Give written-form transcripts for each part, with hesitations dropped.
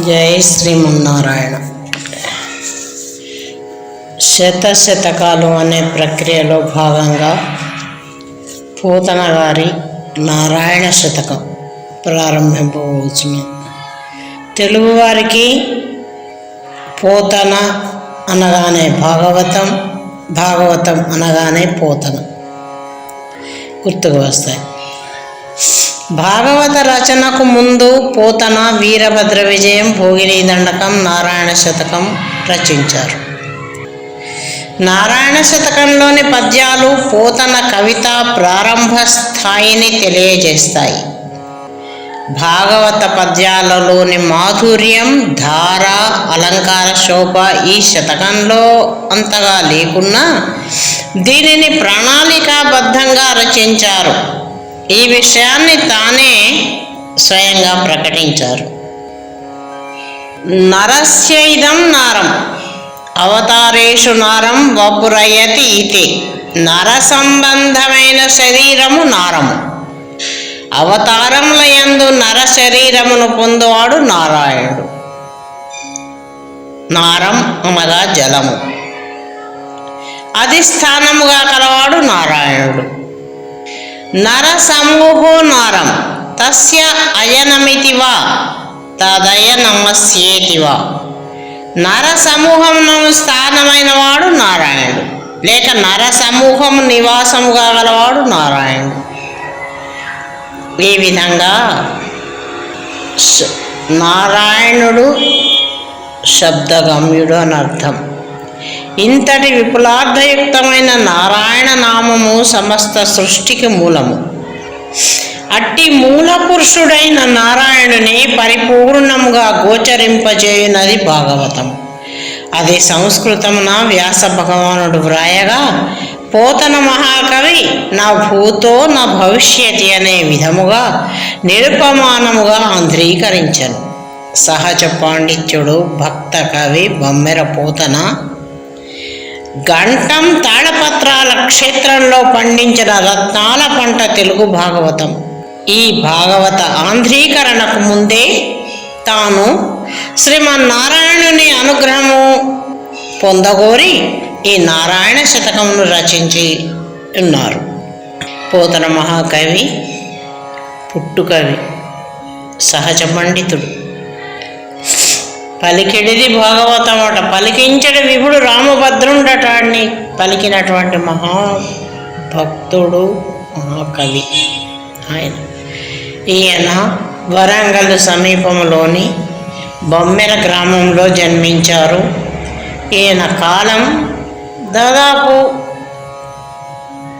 జై శ్రీమన్నారాయణ. శతశతకాలు అనే ప్రక్రియలో భాగంగా పోతన గారి నారాయణ శతకం ప్రారంభింపవచ్చును. తెలుగువారికి పోతన అనగానే భాగవతం, భాగవతం అనగానే పోతన గుర్తుకు వస్తాయి. భాగవత రచనకు ముందు పోతన వీరభద్ర విజయం, భోగిని దండకం, నారాయణ శతకం రచించారు. నారాయణ శతకంలోని పద్యాలు పోతన కవిత ప్రారంభ స్థాయిని తెలియజేస్తాయి. భాగవత పద్యాలలోని మాధుర్యం, ధార, అలంకార శోభ ఈ శతకంలో అంతగా లేకున్నా దీనిని ప్రణాళికాబద్ధంగా రచించారు. ఈ విషయాన్ని తానే స్వయంగా ప్రకటించారు. నరస్యైదం నారం అవతారేషు నారం వపురయతి ఇతి. నర సంబంధమైన శరీరము నారము, అవతారములయందు నర శరీరమును పొందువాడు నారాయణుడు. నారం అనగా జలము, అధిష్టానముగా కలవాడు నారాయణుడు. నర సమూహో నారం తస్య అయనమితివా తదయనమస్యేతివా. నర సమూహమును స్థానమైన వాడు నారాయణుడు, లేక నర సమూహము నివాసముగా గలవాడు నారాయణుడు. ఈ విధంగా నారాయణుడు శబ్దగమ్యుడు అని అర్థం. ఇంతటి విపులార్థయుక్తమైన నారాయణ నామము సమస్త సృష్టికి మూలము. అట్టి మూల పురుషుడైన నారాయణుని పరిపూర్ణముగా గోచరింపజేయునది భాగవతం. అది సంస్కృతమున వ్యాస భగవానుడు వ్రాయగా పోతన మహాకవి నా భూతో నా భవిష్యతి అనే విధముగా నిరుపమానముగా ఆంధ్రీకరించను. సహజ పాండిత్యుడు భక్త కవి బమ్మెర పోతన గంటం తాళపత్రాల క్షేత్రంలో పండించిన రత్నాల పంట తెలుగు భాగవతం. ఈ భాగవత ఆంధ్రీకరణకు ముందే తాను శ్రీమన్నారాయణుని అనుగ్రహము పొందగోరి ఈ నారాయణ శతకమును రచించి ఉన్నారు. పోతన మహాకవి పుట్టుకవి, సహజ పండితుడు. పలికిడిది భాగవతం అట, పలికించడి విభుడు రామభద్రుండటాన్ని పలికినటువంటి మహాభక్తుడు, మహాకవి ఆయన. ఈయన వరంగల్ సమీపంలోని బొమ్మెర గ్రామంలో జన్మించారు. ఈయన కాలం దాదాపు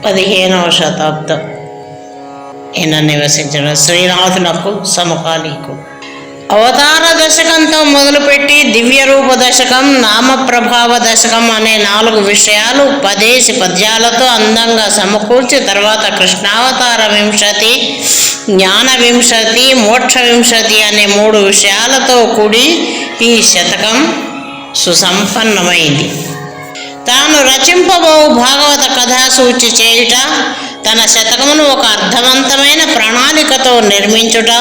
15వ శతాబ్దం. ఈయన నివసించిన శ్రీనాథునకు సమకాలీకుడు. అవతార దశకంతో మొదలుపెట్టి దివ్య రూప దశకం, నామ ప్రభావ దశకం అనే 4 విషయాలు 10 పద్యాలతో అందంగా సమకూర్చి తర్వాత కృష్ణావతార వింశతి, జ్ఞాన వింశతి, మోక్ష వింశతి అనే 3 విషయాలతో కూడి ఈ శతకం సుసంపన్నమైంది. తాను రచింపబో భాగవత కథా సూచి చేయుట, తన శతకమును ఒక అర్థవంతమైన ప్రణాళికతో నిర్మించుట,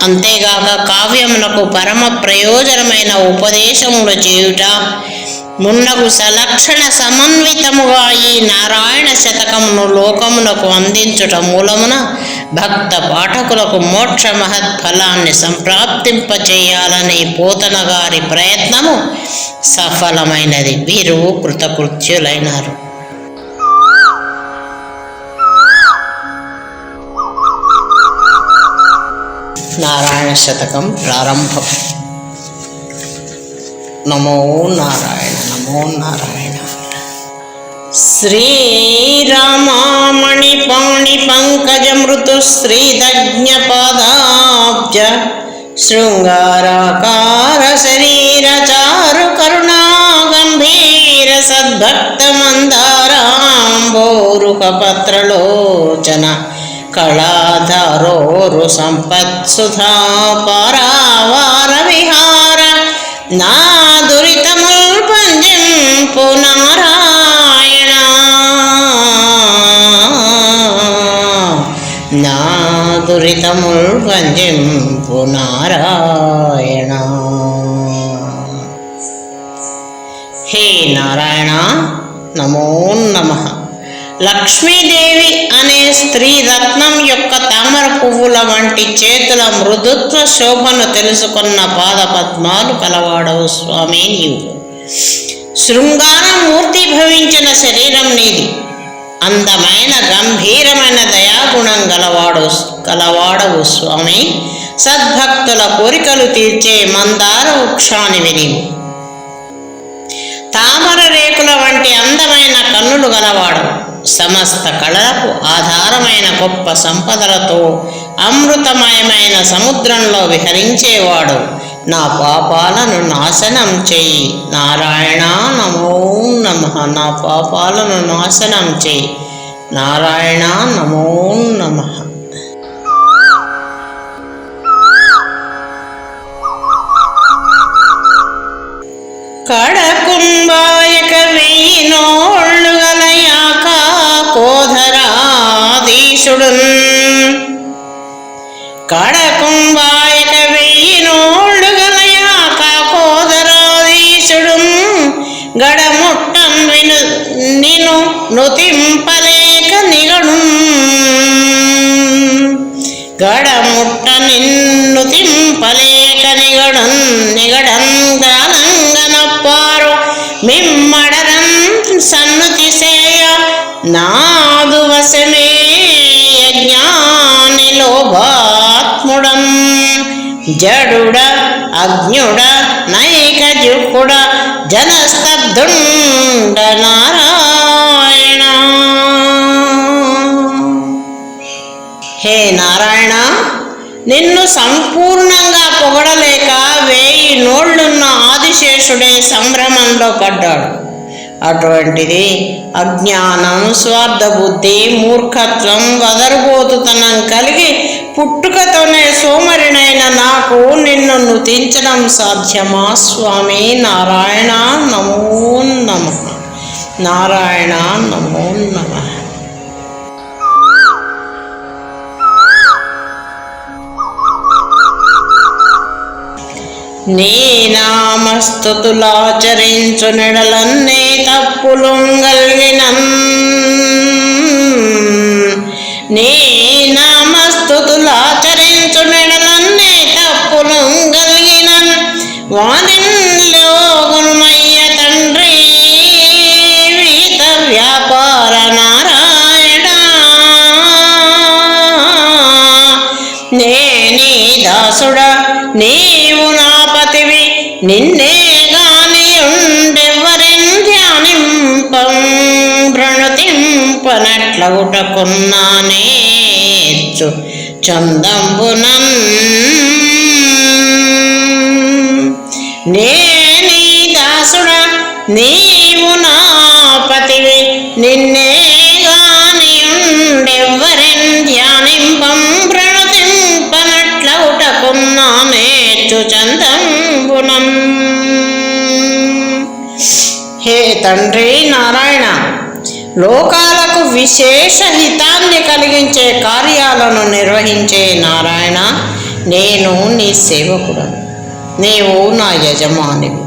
అంతేగాక కావ్యమునకు పరమ ప్రయోజనమైన ఉపదేశములు చేయుట మున్నగు సలక్షణ సమన్వితముగా ఈ నారాయణ శతకమును లోకమునకు అందించుట మూలమున భక్త పాఠకులకు మోక్ష మహత్ఫలాన్ని సంప్రాప్తింపచేయాలని పోతన గారి ప్రయత్నము సఫలమైనది. వీరు కృతకృత్యులైనారు. నారాయణ శతకం ప్రారంభం. నమో నారాయణ, నమో నారాయణ. శ్రీరామామణి పాణి పంకజ మృతు శ్రీదజ్ఞ పాదాబ్జ శృంగారాకార శరీర చారు కరుణా గంభీర సద్భక్త మందారాంబోరుహ పత్రలోచన కళాధారోరు సంపత్సుధా పారావార విహార నా దురితముల్ పంజింపు నారాయణ. నా దురితముల్ పంజింపు నారాయణ. నారాయణ నమో నమః. లక్ష్మీదేవి అనే స్త్రీ రత్నం యొక్క తామర పువ్వుల వంటి చేతుల మృదుత్వ శోభను తెలుసుకున్న పాదపద్మాలు కలవాడవు స్వామి నీవు. శృంగారమూర్తి భవించిన శరీరం నీది. అందమైన గంభీరమైన దయాగుణం గలవాడవు స్వామి. సద్భక్తుల కోరికలు తీర్చే మందార వృక్షానివి నీవు. తామర రేకుల వంటి అందమైన కన్నులు గలవాడు. సమస్త కళలకు ఆధారమైన గొప్ప సంపదలతో అమృతమయమైన సముద్రంలో విహరించేవాడు. నా పాపాలను నాశనం చెయ్యి నారాయణ నమో నమః. నా పాపాలను నాశనం చెయ్యి నారాయణ నమో నమః. కడకుంబాయక వెయ్యి నోళ్ళు గలయాక కోధరాధీశుడున్. కడకుంబాయక వెయ్యి నోళ్ళు గలయాక కోధరాధీశుడున్. గడముట్టం నిను నుతింపలేక నిగడున్. గడముట్ట నిన్ను తింపలేక నిగడన్ గానంగనప్పారు మిమ్మడరం సన్నుతిసేయ నాదు వశమే యజ్ఞాని లోభాత్ముడం. జడుడ అజ్ఞుడ నైక జుకుడ జనస్తబ్దుండ నారాయణ. హే నారాయణ, నిన్ను సంపూర్ణంగా పొగడలేక 1000 నోళ్లున్న ఆదిశేషుడే సంభ్రమంలో పడ్డాడు. అటువంటిది అజ్ఞానం, స్వార్థబుద్ధి, మూర్ఖత్వం, వదరుబోతుతనం కలిగి పుట్టుకతోనే సోమరినైన నాకు నిన్ను నుతించడం సాధ్యమా స్వామి? నారాయణ నమో నమః. నారాయణ నమో నమః. నీ నామస్తుతులాచరించు నెడలన్నే తప్పులుంగల్గినన్. నీ నామస్తుతులాచరించు నెడలన్నే తప్పులుంగల్గినన్. వాదిన్లో గురుమయ్య తండ్రి వీత వ్యాపార నారాయణ. నేనీ దాసుడా నీవు నా పతివి. నిన్నే గాని ఉండెవ్వరెన్ ధ్యానింపం. ప్రణతింపనట్లగుటకున్నానేచ్చు చందంబునన్. నేనీ దాసుడా నీవు నా పతివి. నిన్నే గాని ఉండెవ్వరెన్ ధ్యానింపం. ప్రణతింపనట్లగుటకున్నానేచ్చు చందంబునం. హే తండ్రి నారాయణ, లోకాలకు విశేష హితాన్ని కలిగించే కార్యాలను నిర్వహించే నారాయణ, నేను నీ సేవకుడను. నీవు నా యజమానివి.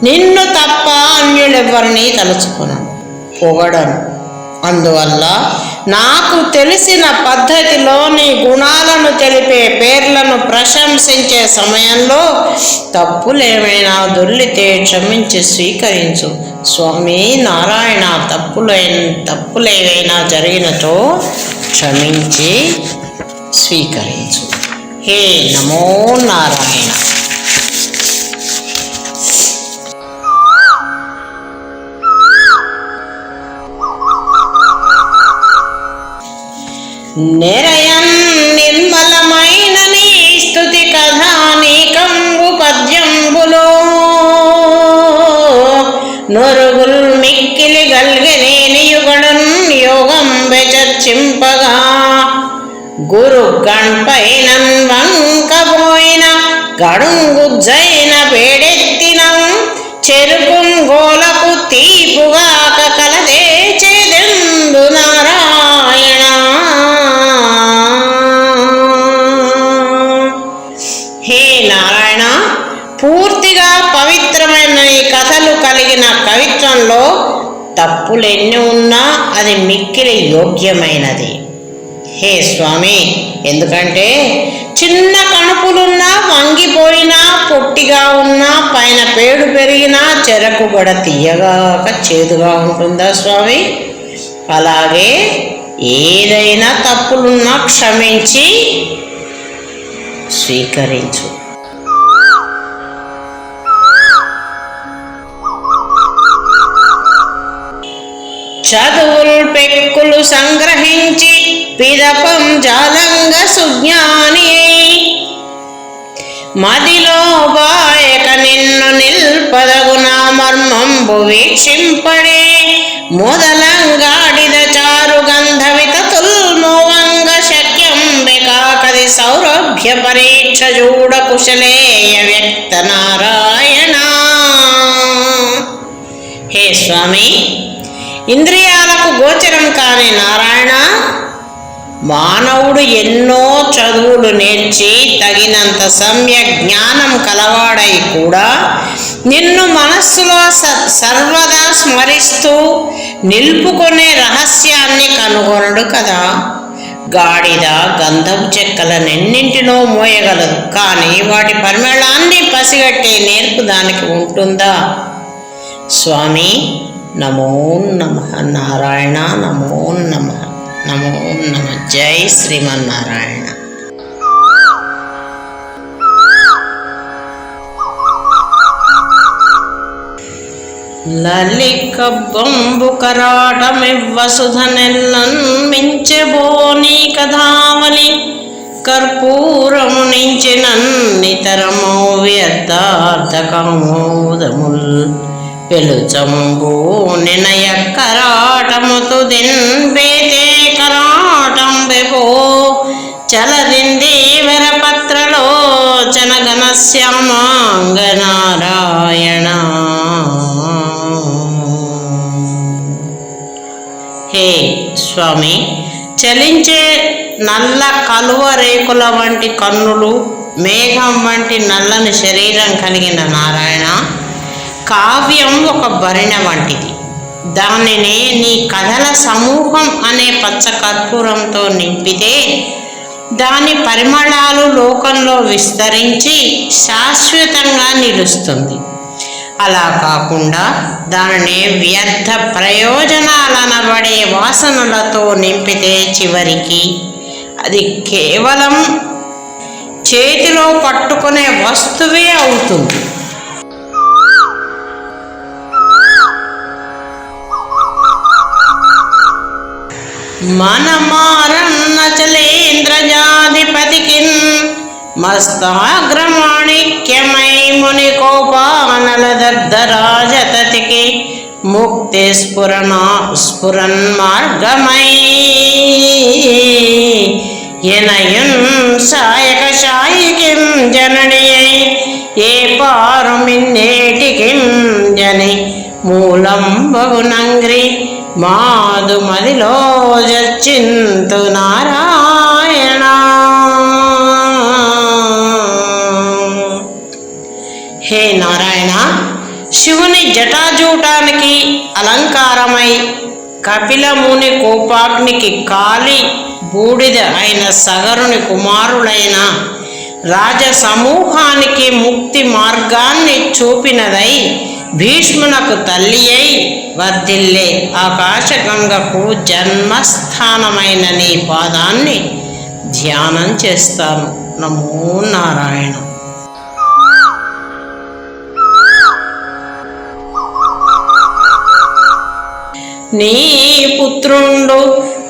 నిన్ను తప్ప అన్యులెవ్వరినీ తలుచుకున్నాను, పొగడను. అందువల్ల నాకు తెలిసిన పద్ధతిలో నీ గుణాలను తెలిపే పేర్లను ప్రశంసించే సమయంలో తప్పులేమైనా దొర్లితే క్షమించి స్వీకరించు స్వామి నారాయణ. తప్పులేవైనా జరిగినచో క్షమించి స్వీకరించు. హే నమో నారాయణ. నిరయన్ నిర్మలమైన నీ స్తుతి కథానీకంబు పద్యంబులో నొరుగుల్ మిక్కిలి గల్గెనేని యుగడన్ యోగం చర్చింపగా. గురు గణపైనన్ వంకపోయిన గడుంగుజ్జైన పేడెత్తిన చెరుకుం గోలకు తీపుగాక కలదే చేదెందు నారాయణ. హే నారాయణ, పూర్తిగా పవిత్రమైన ఈ కథలు కలిగిన కవిత్వం శరీరంలో తప్పులెన్ని ఉన్నా అది మిక్కిలి యోగ్యమైనది. హే స్వామి, ఎందుకంటే చిన్న కణుపులున్నా, వంగిపోయినా, పొట్టిగా ఉన్నా, పైన పేడు పెరిగినా చెరకు గడ తీయగాక చేదుగా ఉంటుందా స్వామి? అలాగే ఏదైనా తప్పులున్నా క్షమించి స్వీకరించు. చదువులు పెక్కులు సంగ్రహించి పిదపం జాలంగ సుజ్ఞాని మదిలో బాయక నిన్ను నిల్పదగునా మర్మంబు వీక్షింపడే మొదలంగాడిద చారు గంధవితతుల్ మోవంగ శక్యం బెకాకది సౌరభ్య పరీక్ష చూడ కుశలేయ వ్యక్త నారాయణ. హే స్వామి, ఇంద్రియాలకు గోచరం కాని నారాయణ, మానవుడు ఎన్నో చదువులు నేర్చి తగినంత సమ్యక్ జ్ఞానం కలవాడై కూడా నిన్ను మనస్సులో సర్వదా స్మరిస్తూ నిలుపుకునే రహస్యాన్ని కనుగొనడు కదా. గాడిద గంధపు చెక్కలనెన్నింటినో మోయగలదు, కానీ వాటి పరిమళాన్ని పసిగట్టే నేర్పు దానికి ఉంటుందా? స్వామి, నమో నమః నారాయణ, నమో నమః, నమో నమః. జై శ్రీమన్నారాయణ. లలికబ్బంబు కరాటమివ్వసుధనెల్లన్ మించెబోని కథావలి కర్పూరము నించినన్ నితరమో వ్యర్థార్థకమోదముల్ పెలుచంబు నినయ కరాటముతు దిన్ బేతే కరాటం బెపో చలదింది వరపత్రలో చనగన శ్యామాంగ నారాయణ. హే స్వామి, చలించే నల్ల కలువ రేకుల వంటి కన్నులు, మేఘం వంటి నల్లని శరీరం కలిగిన నారాయణ, కావ్యం ఒక భరిణ వంటిది. దానిని నీ కథల సమూహం అనే పచ్చ కర్పూరంతో నింపితే దాని పరిమళాలు లోకంలో విస్తరించి శాశ్వతంగా నిలుస్తుంది. అలా కాకుండా దానిని వ్యర్థ ప్రయోజనాలనబడే వాసనలతో నింపితే చివరికి అది కేవలం చేతిలో పట్టుకునే వస్తువే అవుతుంది. మనమారన్నచలేంద్రజాధిపతికిన్ మస్తాగ్రమాణిక్యమై మునికోపానలదర్ధరాజతతికి ముక్తి స్ఫురన్ మార్గమై ఎనయున్ సాయక సాయికిం జననియై ఏ పారుమిన్నేటికిం జని మూలం బగునంగ్రి మాదు మదిలో జచ్చింతు నారాయణ. హే నారాయణ, శివుని జటాజూటానికి అలంకారమై కపిలముని కోపాగ్నికి కాలి బూడిద అయిన సగరుని కుమారులైన రాజ సమూహానికి ముక్తి మార్గాన్ని చూపినదై భీష్మునకు తల్లి అయి వర్ధిల్లే ఆకాశగంగకు జన్మస్థానమైన నీ పాదాన్ని ధ్యానం చేస్తాను. నమో నారాయణ. నీ పుత్రుండు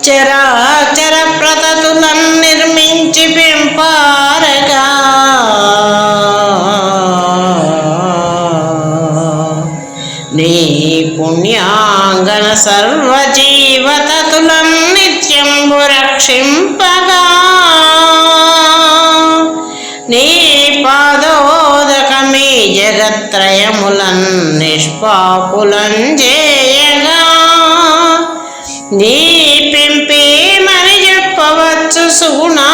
చరాచర ప్రతతులను నిర్మించి పెంపారగా నీ పుణ్యాంగన సర్వజీవతతులం నిత్యంబు రక్షింపగా నీ పాదోదకమీ జగత్రయములన్ నిష్పాపులం చేయగా నీ పెంపేమని చెప్పవచ్చు సుగుణా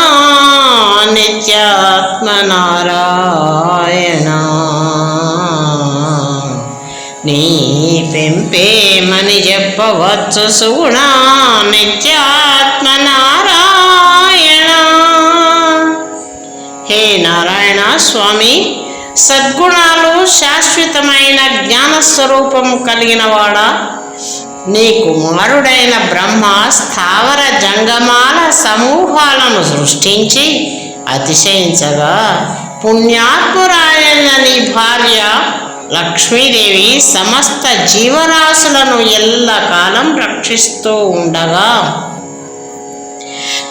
నిత్యాత్మ నారాయణ. నీ పెంపే ఏమని చెప్పవచ్చు సుగుణ నిత్యాత్మ నారాయణ. హే నారాయణ స్వామి, సద్గుణాలు శాశ్వతమైన జ్ఞానస్వరూపం కలిగిన వాడా, నీ కుమారుడైన బ్రహ్మ స్థావర జంగమాల సమూహాలను సృష్టించి అతిశయించగా, పుణ్యాత్మురాలైన నీ భార్య లక్ష్మీదేవి సమస్త జీవరాశులను ఎల్లకాలం రక్షిస్తూ ఉండగా,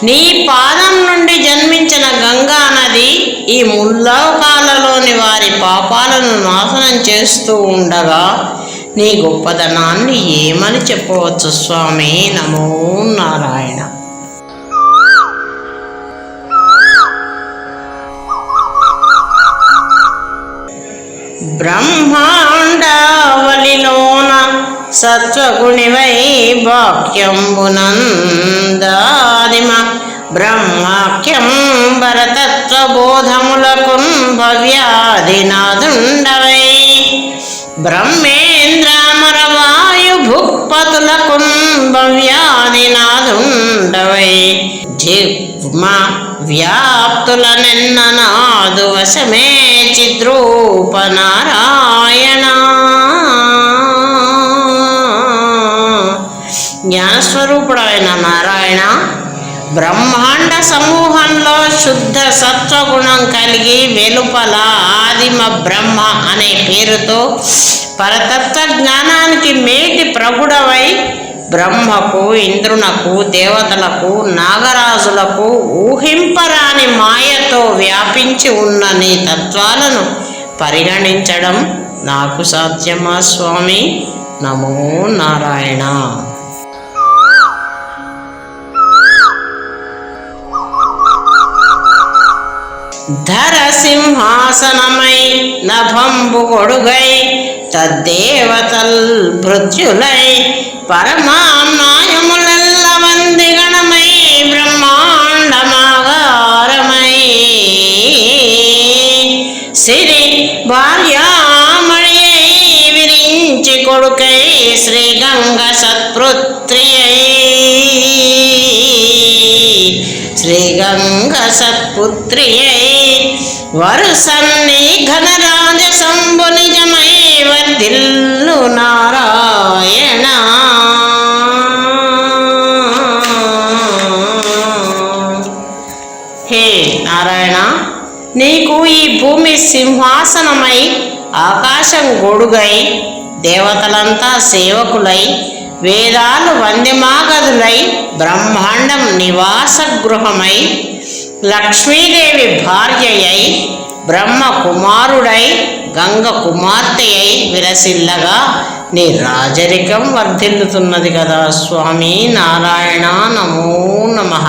నీ పాదం నుండి జన్మించిన గంగా నది ఈ ముల్లోకాలలోని వారి పాపాలను నాశనం చేస్తూ ఉండగా, నీ గొప్పదనాన్ని ఏమని చెప్పవచ్చు స్వామి. నమో నారాయణ. బ్రహ్మాండావలిలోన సత్వగుణివై వాక్యంబునందాదిమ బ్రహ్మాఖ్యం భరతత్వబోధములకున్ భవ్యాదినాదుండవై, బ్రహ్మేంద్రామరవాయు భుక్పతులకున్ భవ్యాదినాదుండవై, జిహ్మ వ్యాప్తులనెన్ననాదు వశమే చిద్రూప నారాయణ. జ్ఞానస్వరూపుడైన నారాయణ, బ్రహ్మాండ సమూహంలో శుద్ధ సత్వగుణం కలిగి వెలుపల ఆదిమ బ్రహ్మ అనే పేరుతో పరతత్వ జ్ఞానానికి మేటి ప్రభుడవై, బ్రహ్మకు, ఇంద్రునకు, దేవతలకు, నాగరాజులకు ఊహింపరాని మాయతో వ్యాపించి ఉన్న నీ తత్వాలను పరిగణించడం నాకు సాధ్యమా స్వామి. నమో నారాయణ. ధర సింహాసనమై నభంబు గొడుగై తద్దేవతల్ భృత్యులై పరమాన్నాయములెల్ల వందిగణమై బ్రహ్మాండమాగారమై, సిరి భార్యామణియై విరించి కొడుకై శ్రీగంగ సత్పుత్రియై, శ్రీగంగ సత్పుత్రియై వరుసన్ని ఘనరాజ శంభు నిజమై వర్ధిల్లు నారాయణ. హే నారాయణ, నీకు ఈ భూమి సింహాసనమై, ఆకాశం గొడుగై, దేవతలంతా సేవకులై, వేదాలు వంద్యమాగదులై, బ్రహ్మాండం నివాస గృహమై, లక్ష్మీదేవి భార్యయై, బ్రహ్మ కుమారుడై, గంగ కుమార్తె అయి విరసిల్లగా నీ రాజరికం వర్ధిల్లుతున్నది కదా స్వామి. నారాయణ. నమో నమః.